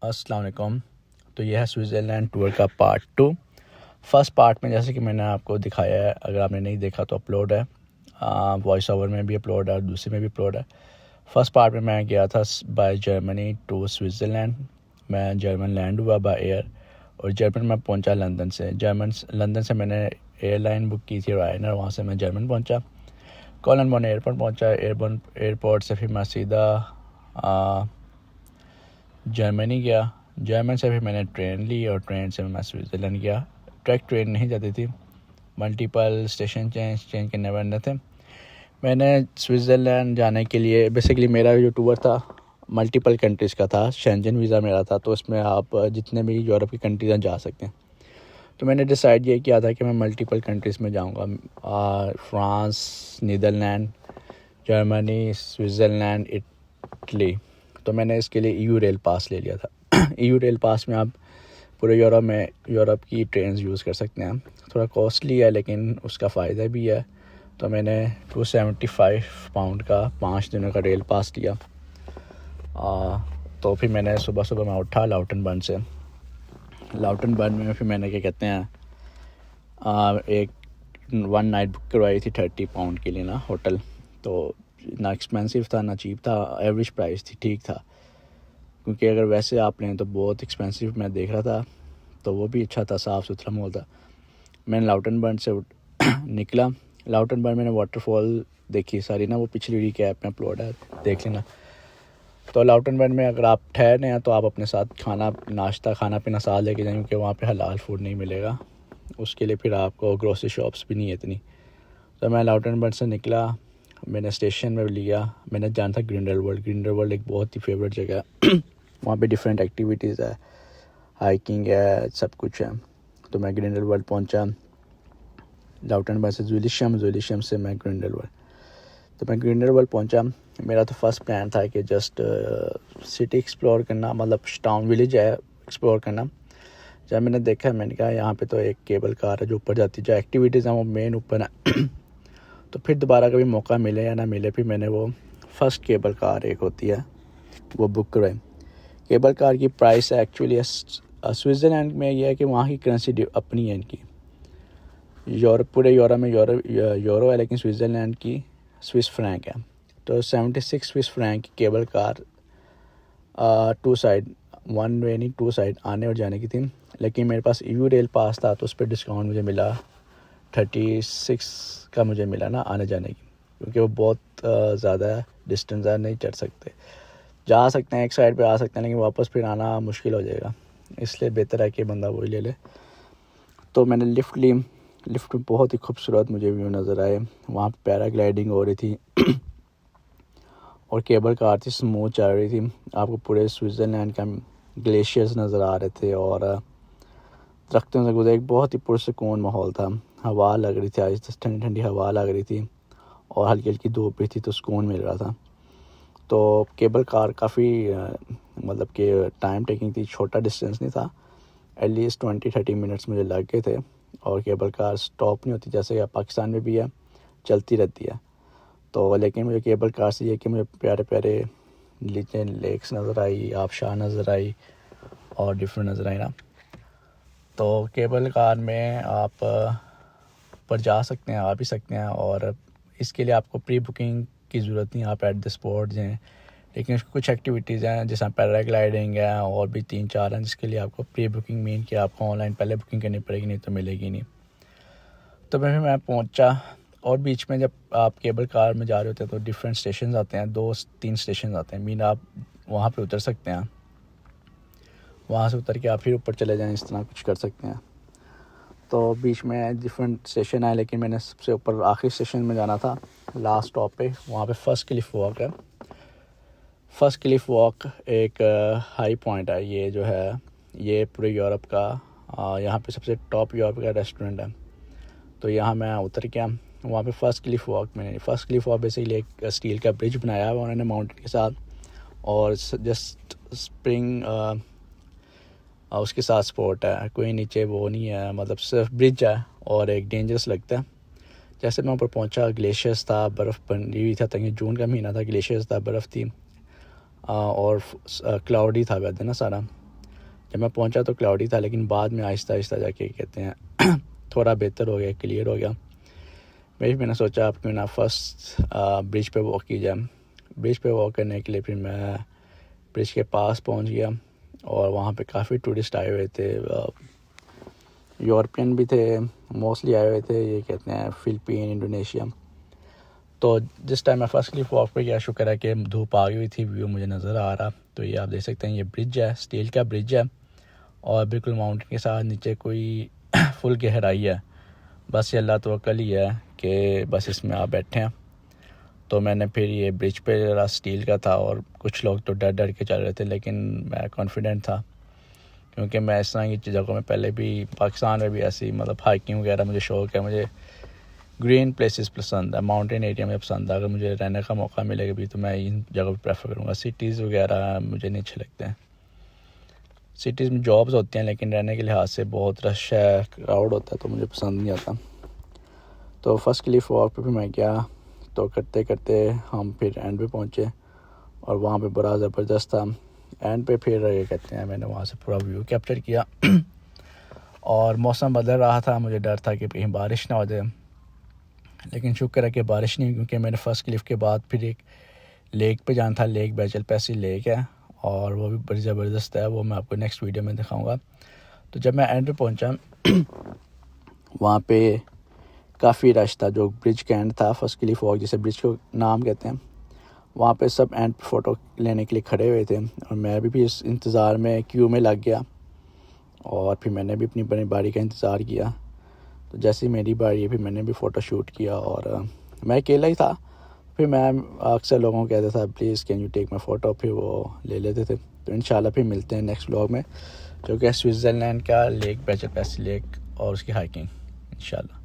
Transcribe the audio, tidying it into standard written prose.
अस्सलाम वालेकुम। तो यह है स्विट्ज़रलैंड टूर का पार्ट 2। फर्स्ट पार्ट में जैसे कि मैंने आपको दिखाया है, अगर आपने नहीं देखा तो अपलोड है, वॉइस ओवर में भी अपलोड है और दूसरे में भी अपलोड है। फर्स्ट पार्ट में मैं गया था बाय जर्मनी टू स्विट्ज़रलैंड। मैं जर्मन लैंड हुआ बाय एयर और जर्मन में पहुंचा लंदन से। लंदन से मैंने एयरलाइन बुक की थी रायनर, वहाँ से मैं जर्मन पहुंचा। कोलनबर्न एयरपोर्ट पहुंचा। एयरपोर्ट से फिर मैं सीधा जर्मनी गया। जर्मन से फिर मैंने ट्रेन ली और ट्रेन से मैं स्विट्ज़रलैंड गया। डायरेक्ट ट्रेन नहीं जाती थी, मल्टीपल स्टेशन चेंज करने पड़ते थे। मैंने स्विट्ज़रलैंड जाने के लिए बेसिकली मेरा जो टूर था मल्टीपल कंट्रीज़ का था। शेंजन वीज़ा मेरा था, तो उसमें आप जितने भी यूरोप की कंट्रीज़ जा सकते हैं। तो मैंने डिसाइड ये किया था कि मैं मल्टीपल कंट्रीज़ में जाऊंगा, France, Netherlands, Germany, Switzerland, Italy. तो मैंने इसके लिए ईयू रेल पास ले लिया था। ईयू रेल पास में आप पूरे यूरोप की ट्रेन्स यूज़ कर सकते हैं। थोड़ा कॉस्टली है लेकिन उसका फ़ायदा भी है। तो मैंने 275 पाउंड का 5 दिनों का रेल पास लिया। तो फिर मैंने सुबह मैं उठा लाउटनबर्न से। लाउटनबर्न में फिर मैंने क्या कहते हैं एक 1 नाइट बुक करवाई थी 30 पाउंड के लिए ना होटल। तो ना एक्सपेंसिव था ना चीप था, एवरेज प्राइस थी, ठीक था। क्योंकि अगर वैसे आप लें तो बहुत एक्सपेंसिव मैं देख रहा था, तो वो भी अच्छा था, साफ़ सुथरा मॉल था। मैंने लाउटनबर्न से निकला। लाउटनबर्न मैंने वाटरफॉल देखी सारी ना, वो पिछली रिकैप में अपलोड है, देख लेना। तो लाउटनबर्न में अगर आप ठहरने हैं तो आप अपने साथ खाना पीना साथ लेके जाएं, क्योंकि वहाँ पे हलाल फूड नहीं मिलेगा। उसके लिए फिर आपको ग्रोसरी शॉप्स भी नहीं है इतनी। तो मैं लाउटनबर्न से निकला, मैंने स्टेशन में लिया। मैंने जाना था ग्रिंडलवॉल्ड एक बहुत ही फेवरेट जगह है। वहाँ पे डिफरेंट एक्टिविटीज़ है, हाइकिंग है, सब कुछ है। तो मैं ग्रिंडलवॉल्ड पहुँचा। लाउटनबर्न से जुलिशियम से मैं ग्रिंडलवॉल्ड। तो मैं ग्रिंडलवॉल्ड पहुँचा। मेरा तो फर्स्ट प्लान था कि जस्ट सिटी एक्सप्लोर करना, मतलब टाउन विलेज है एक्सप्लोर करना। जब मैंने देखा, मैंने कहा यहाँ पे तो एक केबल कार है जो ऊपर जाती है, जो एक्टिविटीज़ हैं वो मेन ऊपर है। तो फिर दोबारा कभी मौका मिले या ना मिले, फिर मैंने वो फर्स्ट केबल कार एक होती है वो बुक करवाई। केबल कार की प्राइस है एक्चुअली स्विट्ज़रलैंड में यह है कि वहाँ की करेंसी अपनी है इनकी। पूरे यूरोप में यूरो है, लेकिन स्विट्ज़रलैंड की स्विस फ्रैंक है। तो 76 स्विस फ्रैंक की केबल कार 2 साइड, 1 वे नहीं 2 साइड आने और जाने की थी। लेकिन मेरे पास ईयू रेल पास था, तो उस पर डिस्काउंट मुझे मिला 36 का मुझे मिला ना आने जाने की, क्योंकि वो बहुत ज़्यादा डिस्टेंस है, नहीं चढ़ सकते। जा सकते हैं एक साइड पे, आ सकते हैं, लेकिन वापस फिर आना मुश्किल हो जाएगा। इसलिए बेहतर है कि बंदा वही ले ले। तो मैंने लिफ्ट ली। लिफ्ट में बहुत ही खूबसूरत मुझे व्यू नज़र आए। वहाँ पे पैराग्लाइडिंग हो रही थी और केबल कार थी, स्मूथ चल रही थी। आपको पूरे स्विट्ज़रलैंड का ग्लेशियर्स नज़र आ रहे थे और दरख्तों से गुजर एक बहुत ही पुरसुकून माहौल था। हवा लग रही थी, आज ठंडी ठंडी हवा लग रही थी और हल्की हल्की धूप भी थी, तो सुकून मिल रहा था। तो केबल कार काफ़ी मतलब कि टाइम टेकिंग थी, छोटा डिस्टेंस नहीं था। एटलीस्ट 20-30 मिनट्स मुझे लग गए थे। और केबल कार स्टॉप नहीं होती, जैसे पाकिस्तान में भी है, चलती रहती है। तो लेकिन मुझे केबल कार से ये कि मुझे प्यारे प्यारे नीचे लेक्स नज़र आई, आबशार नज़र आई और डिफरेंट नज़र आई ना। तो केबल कार में आप ऊपर जा सकते हैं, आ भी सकते हैं, और इसके लिए आपको प्री बुकिंग की ज़रूरत नहीं, आप एट द स्पॉट जाएँ। लेकिन कुछ एक्टिविटीज़ हैं जैसे पैराग्लाइडिंग है और भी 3-4 हैं, जिसके लिए आपको प्री बुकिंग मीन कि आपको ऑनलाइन पहले बुकिंग करनी पड़ेगी, नहीं तो मिलेगी नहीं। तो मैं पहुंचा। और बीच में जब आप केबल कार में जा रहे होते हैं तो डिफरेंट स्टेशन आते हैं, 2-3 स्टेशन आते हैं, मीन आप वहाँ पे उतर सकते हैं। वहाँ से उतर के आप फिर ऊपर चले जाएँ, इस तरह कुछ कर सकते हैं। तो बीच में डिफरेंट स्टेशन आए, लेकिन मैंने सबसे ऊपर आखिरी स्टेशन में जाना था, लास्ट स्टॉप पे। वहाँ पे फर्स्ट क्लिफ वॉक है। फर्स्ट क्लिफ वॉक एक हाई पॉइंट है, ये जो है ये पूरे यूरोप का यहाँ पे सबसे टॉप यूरोप का रेस्टोरेंट है। तो यहाँ मैं उतर गया। वहाँ पे फर्स्ट क्लिफ वॉक बेसिकली एक स्टील का ब्रिज बनाया हुआ उन्होंने माउंटेन के साथ, और जस्ट स्प्रिंग उसके साथ स्पॉट है, कोई नीचे वो नहीं है, मतलब सिर्फ ब्रिज है और एक डेंजरस लगता है। जैसे मैं ऊपर पहुँचा, ग्लेशियर्स था, बर्फ़ बनी हुई था, ताकि जून का महीना था, ग्लेशियर्स था, बर्फ़ थी और क्लाउडी था वेदर ना सारा। जब मैं पहुंचा तो क्लाउडी था, लेकिन बाद में आहिस्ता आहिस्ता जाके कहते हैं थोड़ा बेहतर हो गया, क्लियर हो गया। मैंने सोचा अब क्यों ना फर्स्ट ब्रिज पे वॉक की जाए। ब्रिज पे वॉक करने के लिए फिर मैं ब्रिज के पास पहुंच गया और वहाँ पे काफ़ी टूरिस्ट आए हुए थे, यूरोपियन भी थे, मोस्टली आए हुए थे, ये कहते हैं फ़िलिपीन, इंडोनेशिया। तो जिस टाइम मैं फर्स्ट क्लिफ वॉक पे गया, शुक्र है कि धूप आ गई हुई थी, व्यू मुझे नज़र आ रहा। तो ये आप देख सकते हैं, ये ब्रिज है, स्टील का ब्रिज है और बिल्कुल माउंटेन के साथ नीचे कोई फुल गहराई है। बस ये अल्लाह तवक्कल ही है कि बस इसमें आप बैठे हैं। तो मैंने फिर ये ब्रिज पे जरा स्टील का था और कुछ लोग तो डर डर के चल रहे थे, लेकिन मैं कॉन्फिडेंट था क्योंकि मैं इस तरह की जगहों में पहले भी, पाकिस्तान में भी ऐसी मतलब हाइकिंग वगैरह मुझे शौक़ है। मुझे ग्रीन प्लेसेस पसंद है, माउंटेन एरिया में पसंद है। अगर मुझे रहने का मौका मिलेगा भी तो मैं इन जगह पर प्रेफर करूँगा। सिटीज़ वगैरह मुझे नहीं अच्छे लगते हैं। सिटीज़ में जॉब्स होती हैं लेकिन रहने के लिहाज से बहुत रश है, क्राउड होता है, तो मुझे पसंद नहीं आता। तो फर्स्ट क्लिफ वॉक पे भी मैं गया, तो करते करते हम फिर एंड पे पहुँचे और वहाँ पे बड़ा ज़बरदस्त था। एंड पे फिर ये कहते हैं मैंने वहाँ से पूरा व्यू कैप्चर किया और मौसम बदल रहा था, मुझे डर था कि कहीं बारिश ना हो जाए, लेकिन शुक्र है कि बारिश नहीं, क्योंकि मैंने फ़र्स्ट क्लिफ के बाद फिर एक लेक पे जाना था। लेक बैचल पैसी लेक है और वो भी बड़ी ज़बरदस्त है, वो मैं आपको नेक्स्ट वीडियो में दिखाऊंगा। तो जब मैं एंड पे पहुंचा वहाँ पे काफ़ी रश था। जो ब्रिज का एंड था, फर्स्ट क्लिफ वॉक जिसे ब्रिज को नाम कहते हैं, वहाँ पे सब एंड पे फ़ोटो लेने के लिए खड़े हुए थे और मैं भी इस इंतज़ार में क्यू में लग गया और फिर मैंने भी अपनी बड़ी बारी का इंतज़ार किया। तो जैसे ही मेरी बारी फिर मैंने भी फ़ोटो शूट किया और मैं अकेला ही था। फिर मैं अक्सर लोगों को कहता था please can you take my photo, फिर वो ले लेते थे। तो इंशाल्लाह फिर मिलते हैं नेक्स्ट व्लॉग में, जो कि स्विट्ज़रलैंड का लेक बैचल पैसी लेक और उसकी हाइकिंग इंशाल्लाह।